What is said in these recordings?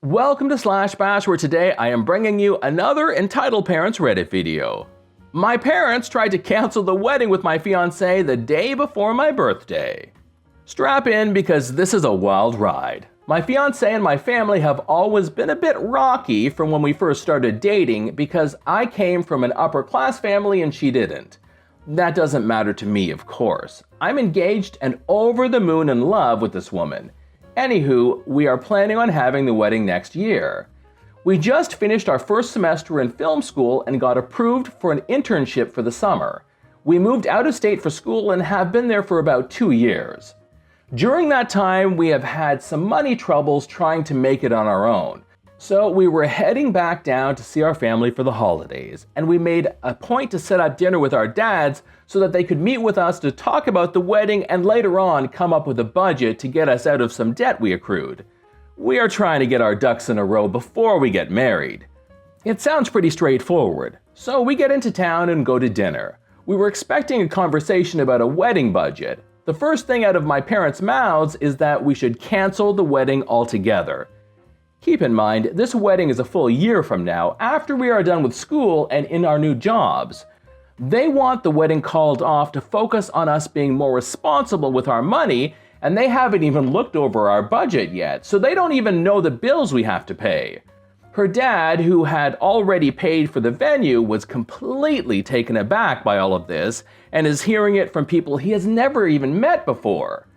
Welcome to Slash Bash, where today I am bringing you another Entitled Parents Reddit video. My parents tried to cancel the wedding with my fiancée the day before my birthday. Strap in because this is a wild ride. My fiancée and my family have always been a bit rocky from when we first started dating because I came from an upper class family and she didn't. That doesn't matter to me, of course. I'm engaged and over the moon in love with this woman. Anywho, we are planning on having the wedding next year. We just finished our first semester in film school and got approved for an internship for the summer. We moved out of state for school and have been there for about 2 years. During that time, we have had some money troubles trying to make it on our own. So we were heading back down to see our family for the holidays, and we made a point to set up dinner with our dads so that they could meet with us to talk about the wedding and later on come up with a budget to get us out of some debt we accrued. We are trying to get our ducks in a row before we get married. It sounds pretty straightforward, so we get into town and go to dinner. We were expecting a conversation about a wedding budget. The first thing out of my parents' mouths is that we should cancel the wedding altogether. Keep in mind, this wedding is a full year from now, after we are done with school and in our new jobs. They want the wedding called off to focus on us being more responsible with our money, and they haven't even looked over our budget yet, so they don't even know the bills we have to pay. Her dad, who had already paid for the venue, was completely taken aback by all of this and is hearing it from people he has never even met before.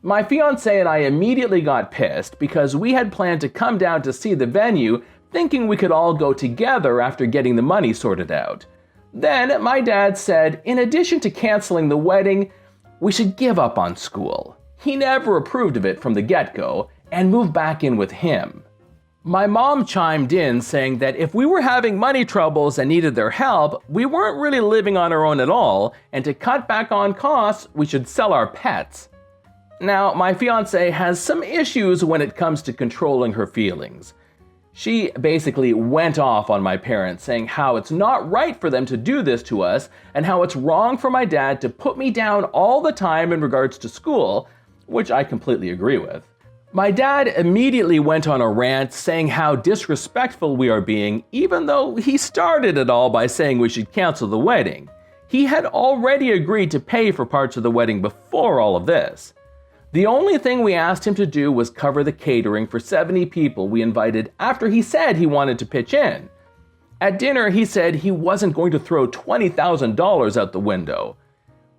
My fiancé and I immediately got pissed because we had planned to come down to see the venue thinking we could all go together after getting the money sorted out. Then my dad said, in addition to canceling the wedding, we should give up on school. He never approved of it from the get-go and move back in with him. My mom chimed in saying that if we were having money troubles and needed their help, we weren't really living on our own at all, and to cut back on costs, we should sell our pets. Now, my fiancée has some issues when it comes to controlling her feelings. She basically went off on my parents, saying how it's not right for them to do this to us and how it's wrong for my dad to put me down all the time in regards to school, which I completely agree with. My dad immediately went on a rant saying how disrespectful we are being, even though he started it all by saying we should cancel the wedding. He had already agreed to pay for parts of the wedding before all of this. The only thing we asked him to do was cover the catering for 70 people we invited after he said he wanted to pitch in. At dinner, he said he wasn't going to throw $20,000 out the window.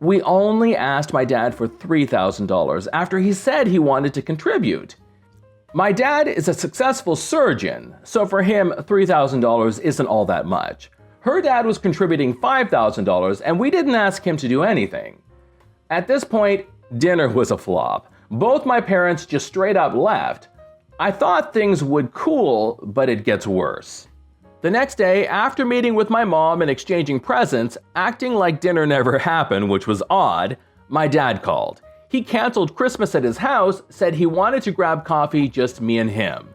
We only asked my dad for $3,000 after he said he wanted to contribute. My dad is a successful surgeon, so for him, $3,000 isn't all that much. Her dad was contributing $5,000 and we didn't ask him to do anything. At this point, dinner was a flop. Both my parents just straight up left. I thought things would cool, but it gets worse. The next day, after meeting with my mom and exchanging presents, acting like dinner never happened, which was odd, my dad called. He canceled Christmas at his house, said he wanted to grab coffee, just me and him.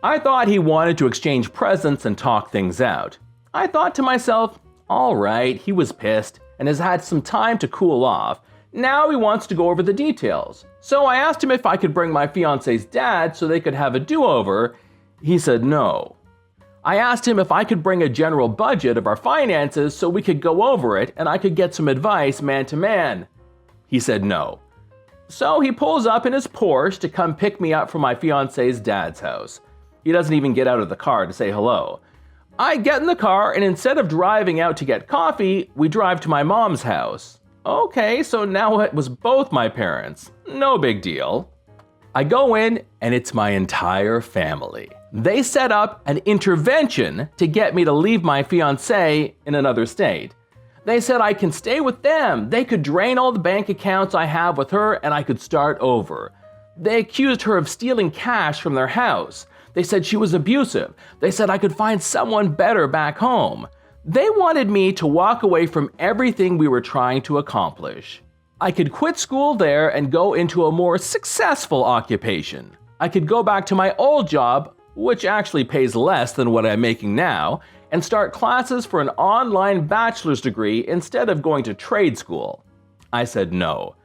I thought he wanted to exchange presents and talk things out. I thought to myself, all right, he was pissed and has had some time to cool off. Now he wants to go over the details. So I asked him if I could bring my fiancé's dad so they could have a do-over. He said no. I asked him if I could bring a general budget of our finances so we could go over it and I could get some advice man to man. He said no. So he pulls up in his Porsche to come pick me up from my fiancé's dad's house. He doesn't even get out of the car to say hello. I get in the car and instead of driving out to get coffee, we drive to my mom's house. Okay, so now it was both my parents. No big deal. I go in and it's my entire family. They set up an intervention to get me to leave my fiancée in another state. They said I can stay with them. They could drain all the bank accounts I have with her and I could start over. They accused her of stealing cash from their house. They said she was abusive. They said I could find someone better back home. They wanted me to walk away from everything we were trying to accomplish. I could quit school there and go into a more successful occupation. I could go back to my old job, which actually pays less than what I'm making now, and start classes for an online bachelor's degree instead of going to trade school. I said no.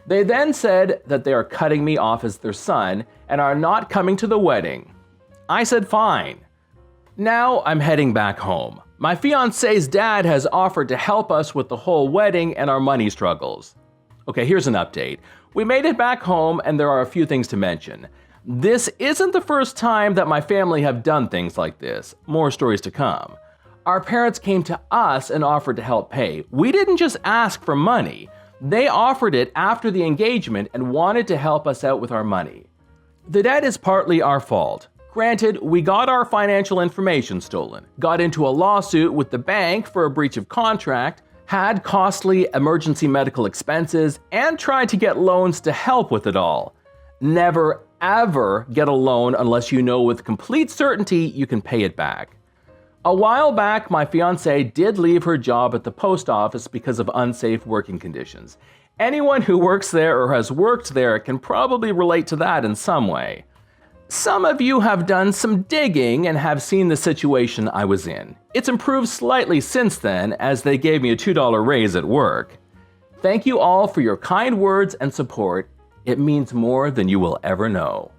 They then said that they are cutting me off as their son and are not coming to the wedding. I said fine. Now I'm heading back home. My fiance's dad has offered to help us with the whole wedding and our money struggles. Okay, here's an update. We made it back home and there are a few things to mention. This isn't the first time that my family have done things like this. More stories to come. Our parents came to us and offered to help pay. We didn't just ask for money. They offered it after the engagement and wanted to help us out with our money. The debt is partly our fault. Granted, we got our financial information stolen, got into a lawsuit with the bank for a breach of contract, had costly emergency medical expenses, and tried to get loans to help with it all. Never, ever get a loan unless you know with complete certainty you can pay it back. A while back, my fiancée did leave her job at the post office because of unsafe working conditions. Anyone who works there or has worked there can probably relate to that in some way. Some of you have done some digging and have seen the situation I was in. It's improved slightly since then, as they gave me a $2 raise at work. Thank you all for your kind words and support. It means more than you will ever know.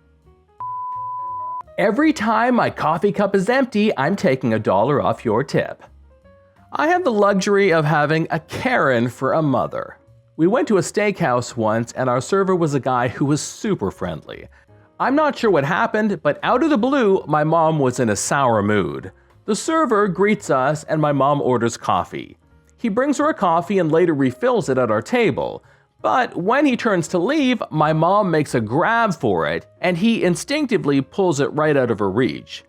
Every time my coffee cup is empty, I'm taking $1 off your tip. I have the luxury of having a Karen for a mother. We went to a steakhouse once and our server was a guy who was super friendly. I'm not sure what happened, but out of the blue, my mom was in a sour mood. The server greets us and my mom orders coffee. He brings her a coffee and later refills it at our table. But when he turns to leave, my mom makes a grab for it and he instinctively pulls it right out of her reach.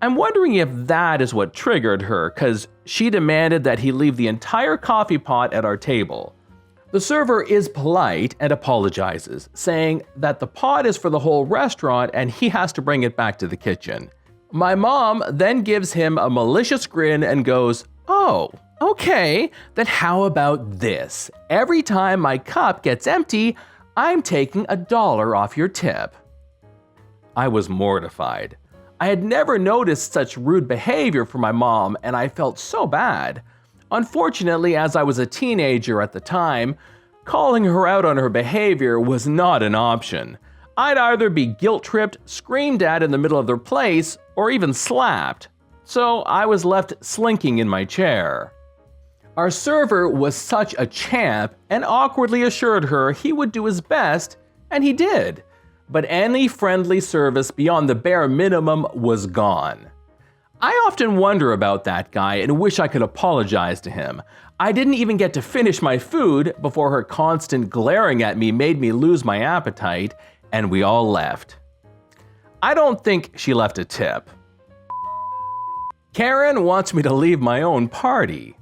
I'm wondering if that is what triggered her, because she demanded that he leave the entire coffee pot at our table. The server is polite and apologizes, saying that the pot is for the whole restaurant and he has to bring it back to the kitchen. My mom then gives him a malicious grin and goes, "Oh, okay, then how about this? Every time my cup gets empty, I'm taking $1 off your tip." I was mortified. I had never noticed such rude behavior from my mom and I felt so bad. Unfortunately, as I was a teenager at the time, calling her out on her behavior was not an option. I'd either be guilt-tripped, screamed at in the middle of their place, or even slapped. So I was left slinking in my chair. Our server was such a champ and awkwardly assured her he would do his best, and he did. But any friendly service beyond the bare minimum was gone. I often wonder about that guy and wish I could apologize to him. I didn't even get to finish my food before her constant glaring at me made me lose my appetite, and we all left. I don't think she left a tip. Karen wants me to leave my own party.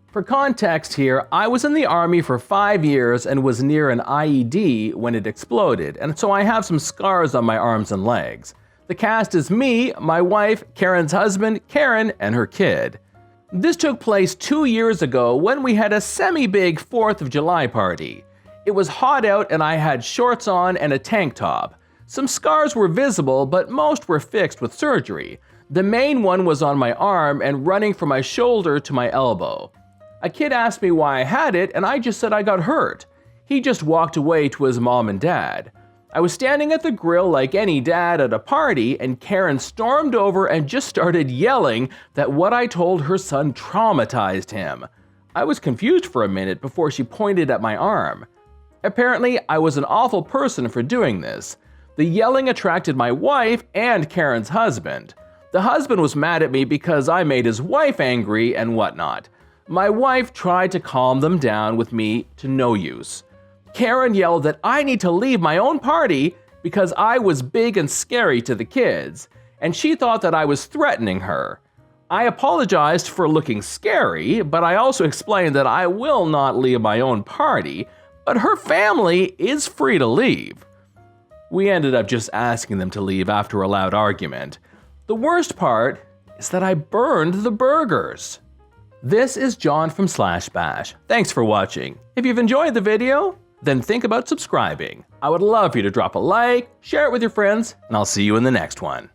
For context here, I was in the army for 5 years and was near an IED when it exploded, and so I have some scars on my arms and legs. The cast is me, my wife, Karen's husband, Karen, and her kid. This took place 2 years ago when we had a semi-big 4th of July party. It was hot out and I had shorts on and a tank top. Some scars were visible, but most were fixed with surgery. The main one was on my arm and running from my shoulder to my elbow. A kid asked me why I had it and I just said I got hurt. He just walked away to his mom and dad. I was standing at the grill like any dad at a party and Karen stormed over and just started yelling that what I told her son traumatized him. I was confused for a minute before she pointed at my arm. Apparently, I was an awful person for doing this. The yelling attracted my wife and Karen's husband. The husband was mad at me because I made his wife angry and whatnot. My wife tried to calm them down with me to no use. Karen yelled that I need to leave my own party because I was big and scary to the kids, and she thought that I was threatening her. I apologized for looking scary, but I also explained that I will not leave my own party, but her family is free to leave. We ended up just asking them to leave after a loud argument. The worst part is that I burned the burgers. This is John from /bash. Thanks for watching. If you've enjoyed the video, then think about subscribing. I would love for you to drop a like, share it with your friends, and I'll see you in the next one.